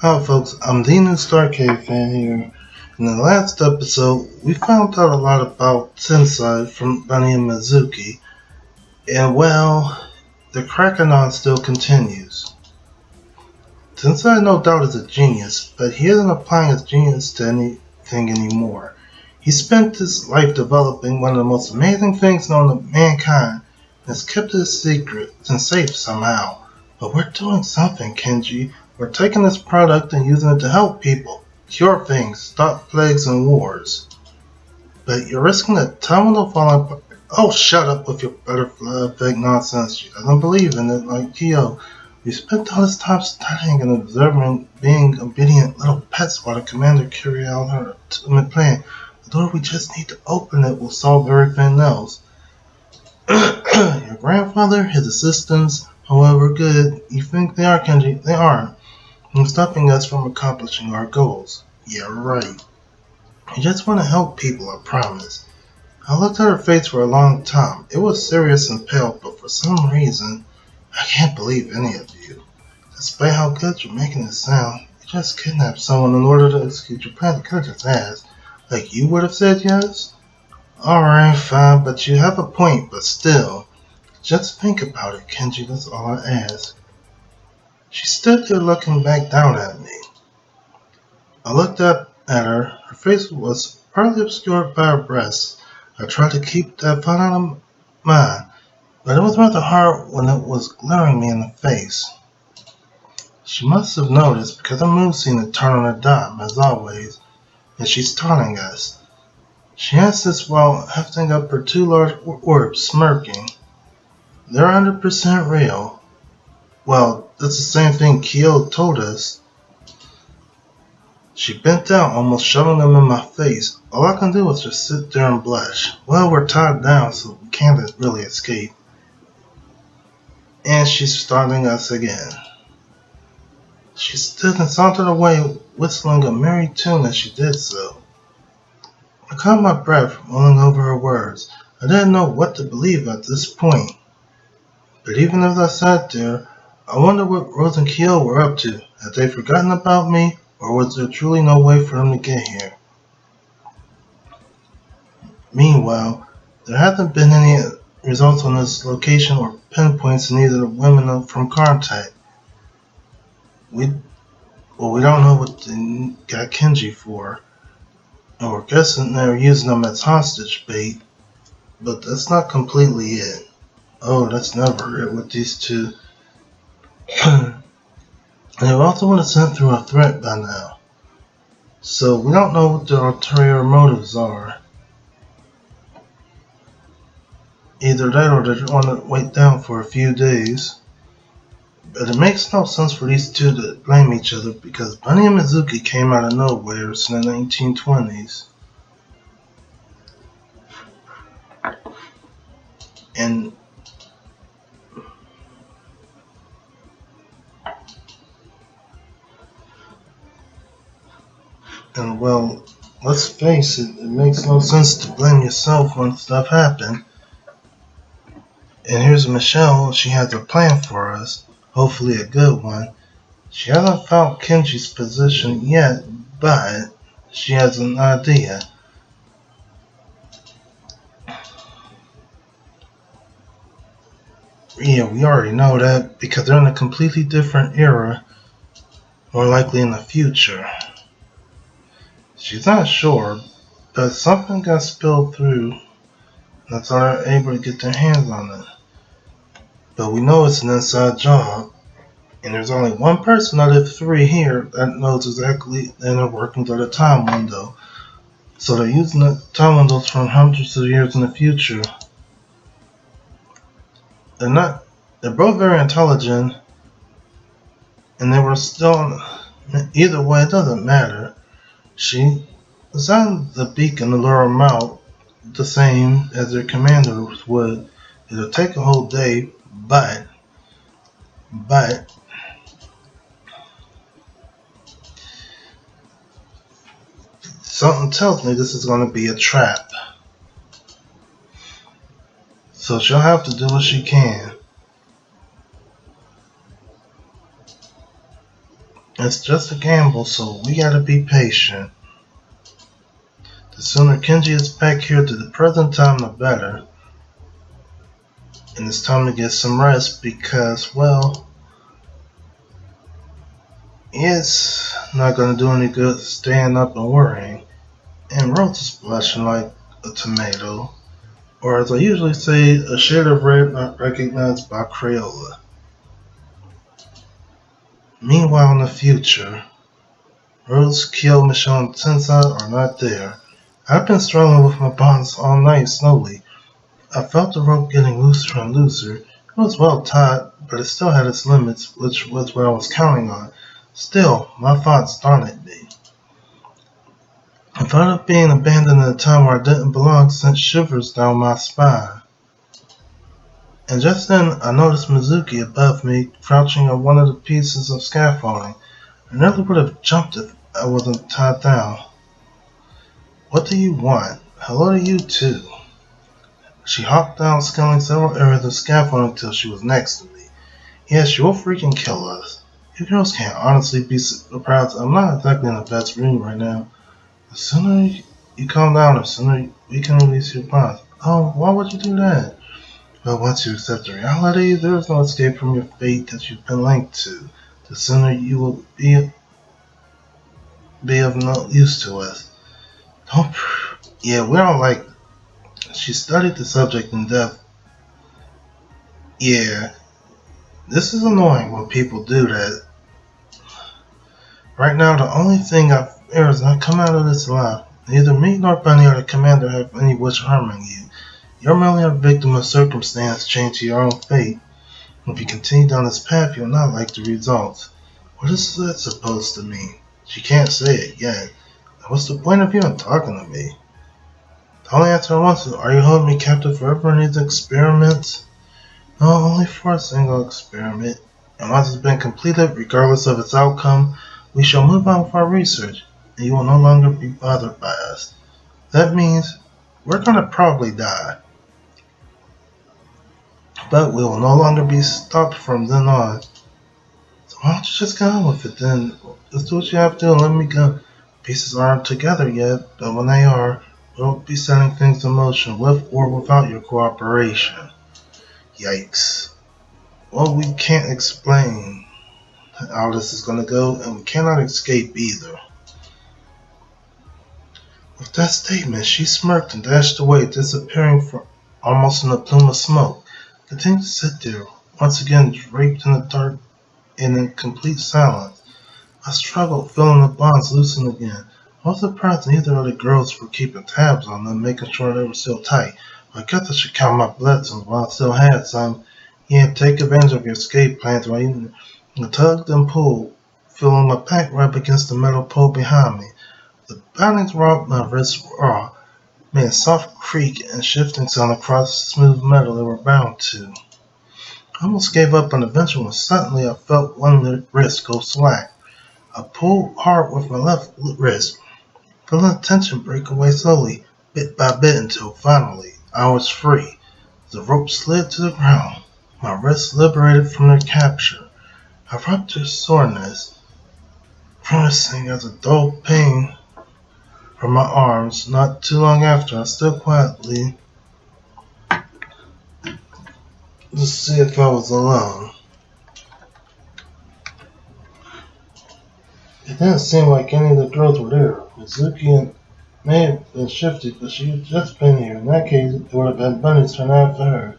Hi folks, I'm the Newstarcadefan here. In the last episode, we found out a lot about Tensai from Bunny and Mizuki, and well, the cracking still continues. Tensai no doubt is a genius, but he isn't applying his genius to anything anymore. He spent his life developing one of the most amazing things known to mankind, and has kept it a secret and safe somehow. But we're doing something, Kenji. We're taking this product and using it to help people, cure things, stop plagues and wars. But you're risking the terminal falling apart. Oh, shut up with your butterfly effect nonsense. She doesn't believe in it like Kyo. We spent all this time studying and observing, being obedient little pets while the commander carried out her ultimate plan. The door we just need to open it will solve everything else. Your grandfather, his assistants, however good you think they are, Kenji, they aren't. They're stopping us from accomplishing our goals. Yeah, right. I just want to help people, I promise. I looked at her face for a long time. It was serious and pale, but for some reason, I can't believe any of you. Despite how good you're making it sound, you just kidnapped someone in order to execute your plan. You could have just asked. Like you would have said yes? Alright, fine, but you have a point, but still. Just think about it, Kenji, that's all I ask. She stood there looking back down at me. I looked up at her. Her face was partly obscured by her breasts. I tried to keep that thought out of mind, but it was rather hard when it was glaring me in the face. She must have noticed because her mood seemed to turn on a dime, as always, and she's taunting us. She asked this while hefting up her two large orbs, smirking. They're 100% real. Well, that's the same thing Kyo told us. She bent down, almost shoving them in my face. All I can do was just sit there and blush. Well, we're tied down, so we can't really escape. And she's starting us again. She stood and sauntered away, whistling a merry tune as she did so. I caught my breath, mulling over her words. I didn't know what to believe at this point. But even as I sat there, I wondered what Rose and Kyo were up to. Had they forgotten about me, or was there truly no way for them to get here? Meanwhile, there hasn't been any results on this location or pinpoints in either the women from contact. We don't know what they got Kenji for, and we're guessing they're using them as hostage bait, but that's not completely it. Oh, that's never it with these two. They also would have sent through a threat by now, so we don't know what their ulterior motives are. Either that or they want to wait down for a few days. But it makes no sense for these two to blame each other because Bunny and Mizuki came out of nowhere in the 1920s. And well, let's face it, it makes no sense to blame yourself when stuff happens. And here's Michelle, she has a plan for us, hopefully a good one. She hasn't found Kenji's position yet, but she has an idea. Yeah, we already know that because they're in a completely different era, more likely in the future. She's not sure, but something got spilled through. That's why they're able to get their hands on it. But we know it's an inside job, and there's only one person out of three here that knows exactly the inner workings of the time window. So they're using the time windows from hundreds of years in the future. They're both very intelligent, and they were still, either way, it doesn't matter. She designed the beacon to lure them out the same as their commanders would. It'll take a whole day, but something tells me this is going to be a trap. So she'll have to do what she can. It's just a gamble, so we gotta be patient. The sooner Kenji is back here to the present time, the better. And it's time to get some rest because, well, it's not gonna do any good staying up and worrying. And Rose is blushing like a tomato, or as I usually say, a shade of red not recognized by Crayola. Meanwhile, in the future, Rose, Kyo, Michelle, and Tensai are not there. I've been struggling with my bonds all night slowly. I felt the rope getting looser and looser. It was well tied, but it still had its limits, which was what I was counting on. Still, my thoughts daunted me. I thought of being abandoned at a time where I didn't belong sent shivers down my spine. And just then, I noticed Mizuki above me, crouching on one of the pieces of scaffolding. I nearly would have jumped if I wasn't tied down. What do you want? Hello to you too. She hopped down, scaling several areas of scaffolding until she was next to me. Yeah, she will freaking kill us. You girls can't honestly be surprised. I'm not exactly in the best mood right now. The sooner you calm down, the sooner we can release your bonds. Oh, why would you do that? Well, once you accept the reality, there is no escape from your fate that you've been linked to. The sooner you will be of no use to us. Don't. Yeah, we don't like. She studied the subject in depth. Yeah, this is annoying when people do that. Right now, the only thing I fear is not come out of this alive. Neither me nor Bunny or the commander have any wish harming you. You're merely a victim of circumstance chained to your own fate. If you continue down this path, you'll not like the results. What is that supposed to mean? She can't say it yet. What's the point of even talking to me? The only answer I want is, are you holding me captive forever in these experiments? No, only for a single experiment. And once it's been completed, regardless of its outcome, we shall move on with our research, and you will no longer be bothered by us. That means we're gonna probably die. But we will no longer be stopped from then on. So why don't you just get on with it then? Just do what you have to do and let me go. Pieces aren't together yet, but when they are, we'll be setting things in motion with or without your cooperation. Yikes. Well, we can't explain how this is gonna go, and we cannot escape either. With that statement, she smirked and dashed away, disappearing for almost in a plume of smoke. Continued to sit there, once again draped in the dark and in complete silence. I struggled, feeling the bonds loosen again. I was surprised neither of the girls were keeping tabs on them, making sure they were still tight. I guess I should count my blessings while I still had some. Yeah, take advantage of your escape plans while you tugged and pulled, feeling my back rub against the metal pole behind me. The bindings were off my wrists raw, made a soft creak and shifting sound across the smooth metal they were bound to. I almost gave up on the venture when suddenly I felt one wrist go slack. I pulled hard with my left wrist, feeling the tension break away slowly, bit by bit until finally I was free. The rope slid to the ground, my wrists liberated from their capture. I rubbed their soreness, grimacing as a dull pain from my arms. Not too long after, I stood quietly to see if I was alone. It didn't seem like any of the girls were there. Mizuki may have been shifted, but she had just been here. In that case, it would have been Bunny's turn after her.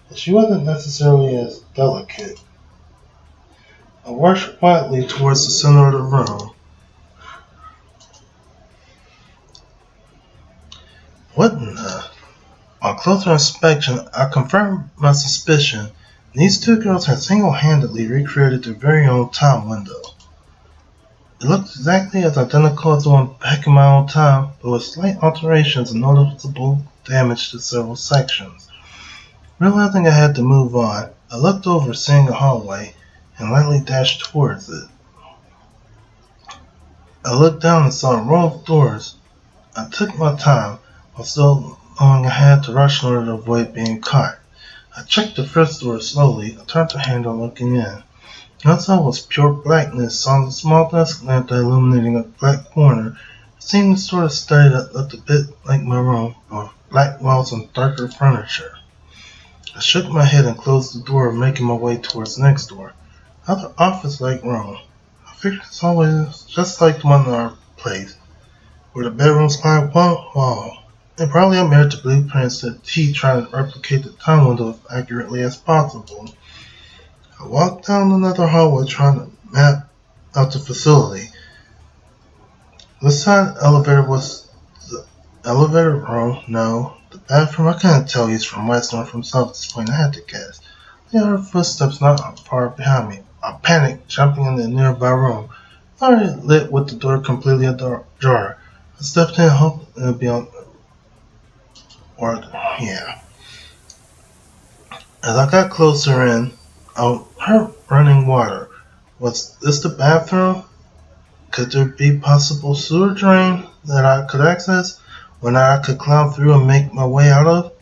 But she wasn't necessarily as delicate. I walked quietly towards the center of the room. What in the... On closer inspection, I confirmed my suspicion. These two girls had single-handedly recreated their very own time window. It looked exactly as identical as the one back in my own time, but with slight alterations and noticeable damage to several sections. Realizing I had to move on, I looked over, seeing a hallway, and lightly dashed towards it. I looked down and saw a row of doors. I took my time, while still knowing I had to rush in order to avoid being caught. I checked the first door slowly. I turned the handle, looking in. Outside was pure blackness on the small desk lamp illuminating a black corner. It seemed the sort of study that looked a bit like my room, with black walls and darker furniture. I shook my head and closed the door, making my way towards the next door. Another office-like room. I figured it's always just like the one in our place, where the bedrooms climb one wall. They probably admired the blueprints that T tried to replicate the time window as accurately as possible. I walked down another hallway trying to map out the facility. This side elevator was the elevator room. No, the bathroom. I couldn't tell he's from west or from south at this point. I had to guess. I heard footsteps not far behind me. I panicked, jumping in the nearby room. Already lit with the door completely ajar. I stepped in, hoping it would be on. Or, yeah. As I got closer in, I heard running water. Was this the bathroom? Could there be possible sewer drain that I could access, or that I could climb through and make my way out of?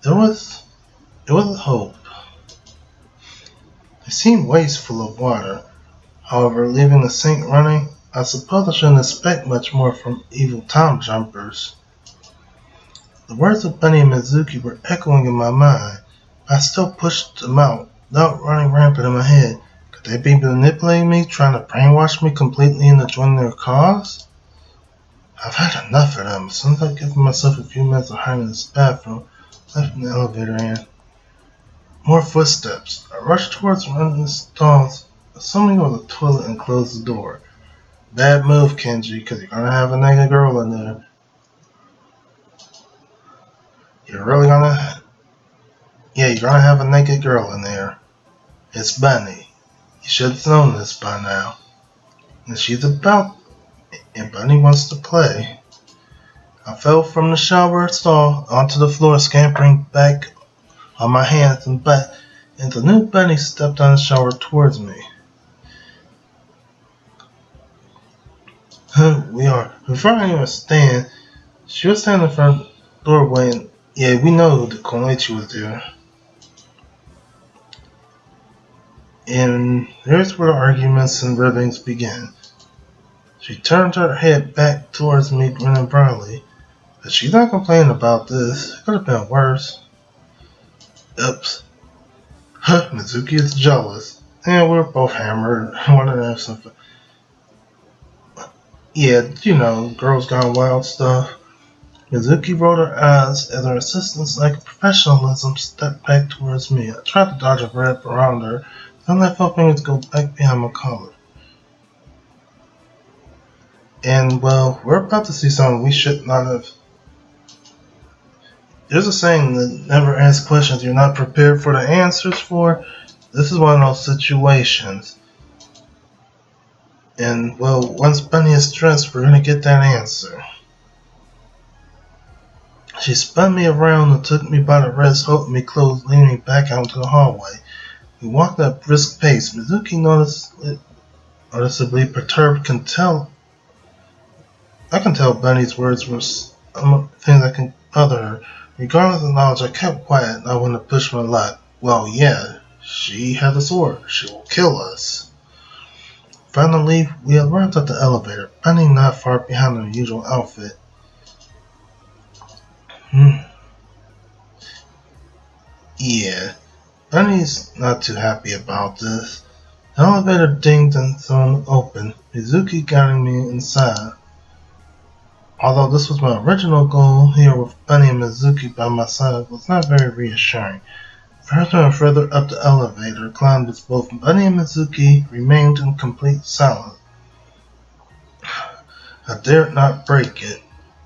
There was hope. It seemed wasteful of water. However, leaving the sink running, I suppose I shouldn't expect much more from evil time jumpers. The words of Bunny and Mizuki were echoing in my mind. I still pushed them out, without running rampant in my head. Could they be manipulating me, trying to brainwash me completely into joining their cause? I've had enough of them. As soon as I've given myself a few minutes of hiding in this bathroom, left in the elevator and more footsteps. I rushed towards one of the stalls, assuming it was a toilet, and closed the door. Bad move, Kenji, because you're gonna have a naked girl in there. You're really gonna... Yeah, you're gonna have a naked girl in there. It's Bunny. You should have known this by now. And she's about... And Bunny wants to play. I fell from the shower stall onto the floor, scampering back on my hands and butt, and the new Bunny stepped on the shower towards me. We are. Before I even stand, she was standing in front of the doorway, and yeah, we know the Koichi was there. And there's where the arguments and ribbings began. She turned her head back towards me, grinning broadly. But she's not complaining about this. It could have been worse. Oops. Huh, Mizuki is jealous. And we're both hammered. I wanted to have something. Yeah, you know, girls gone wild stuff. Mizuki rolled her eyes as her assistant's like professionalism stepped back towards me. I tried to dodge a grip around her, then let my fingers go back behind my collar. And, well, we're about to see something we should not have. There's a saying that never ask questions you're not prepared for the answers for. This is one of those situations. And, well, once Bunny is dressed, we're going to get that answer. She spun me around and took me by the wrist, holding me close, leading me back out into the hallway. We walked at a brisk pace. Mizuki noticeably perturbed. I can tell Bunny's words were things that can bother her. Regardless of the knowledge, I kept quiet and I wanted to push my luck. Well, yeah, she has a sword. She will kill us. Finally, we arrived at the elevator, Bunny not far behind her usual outfit. Yeah, Bunny's not too happy about this. The elevator dinged and swung open, Mizuki guiding me inside. Although this was my original goal, here with Bunny and Mizuki by my side was not very reassuring. Further and further up the elevator climbed as both Bunny and Mizuki remained in complete silence. I dared not break it.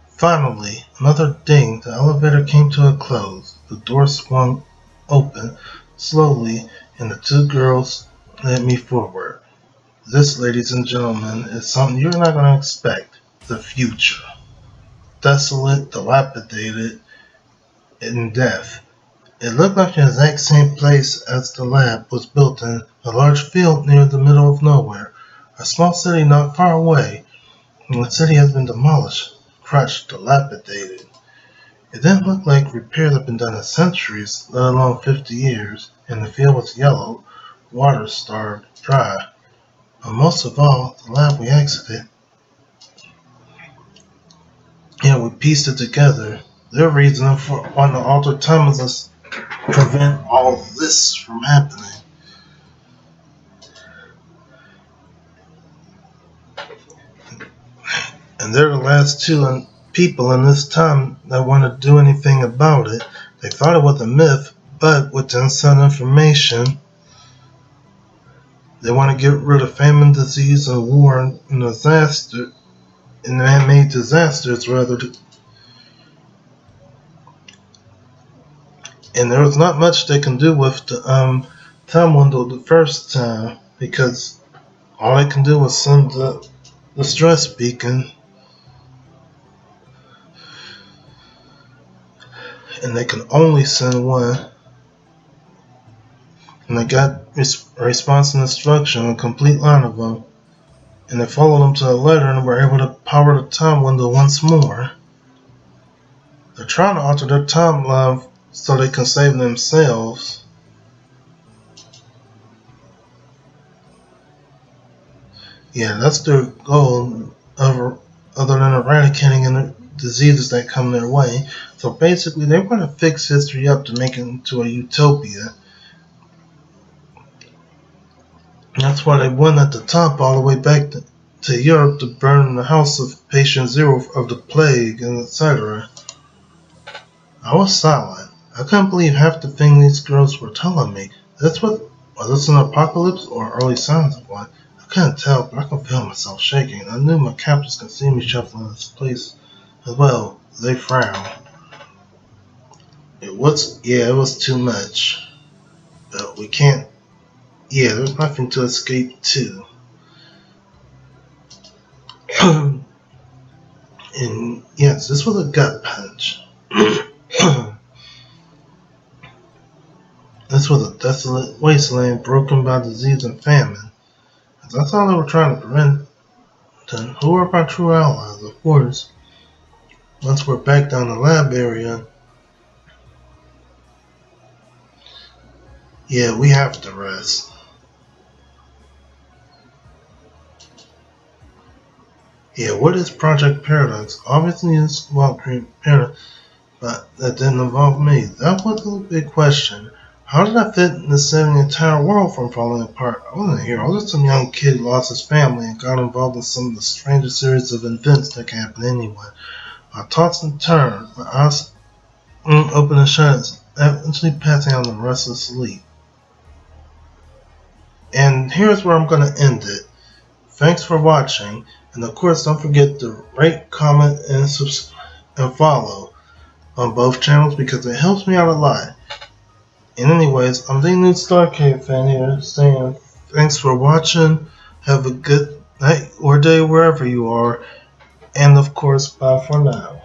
Finally, another ding, the elevator came to a close. The door swung open slowly and the two girls led me forward. This, ladies and gentlemen, is something you're not going to expect. The future. Desolate, dilapidated, and death. It looked like the exact same place as the lab was built in, a large field near the middle of nowhere, a small city not far away, and the city has been demolished, crushed, dilapidated. It didn't look like repairs had been done in centuries, let alone 50 years, and the field was yellow, water starved dry. But most of all, the lab we exited. Yeah, we pieced it together. Their reason for wanting to alter time was to prevent all this from happening. And they're the last two people in this time that want to do anything about it. They thought it was a myth, but with the inside information, they want to get rid of famine, disease, and war and disaster, and man-made disasters rather. And there was not much they can do with the time window the first time because all they can do was send the stress beacon, and they can only send one. And they got a response and instruction, a complete line of them, and they followed them to the letter and were able to power the time window once more. They're trying to alter their timeline so they can save themselves. Yeah, that's their goal other than eradicating the diseases that come their way. So basically, they want to fix history up to make it into a utopia. That's why they went at the top all the way back to Europe to burn the house of patient zero of the plague and etc. I was silent. I couldn't believe half the thing these girls were telling me. Was this an apocalypse or early signs of one? I couldn't tell, but I could feel myself shaking. I knew my captors could see me shuffling in this place as well. They frowned. It was too much. But we can't, there's nothing to escape to. And yes, this was a gut punch. This was a desolate wasteland broken by disease and famine. That's all they were trying to prevent. Then who are my true allies? Of course, once we're back down the lab area, we have to rest. What is Project Paradox? Obviously it's about creating Paradox, but that didn't involve me. That was a big question. How did I fit in saving the entire world from falling apart? I wasn't a hero. I was just some young kid who lost his family and got involved in some of the strangest series of events that can happen to anyone. I tossed and turned, my eyes open and shut, eventually passing out in restless sleep. And here's where I'm going to end it. Thanks for watching, and of course don't forget to rate, comment, and follow on both channels because it helps me out a lot. And anyways, I'm the Newstarcadefan here saying thanks for watching, have a good night or day wherever you are, and of course bye for now.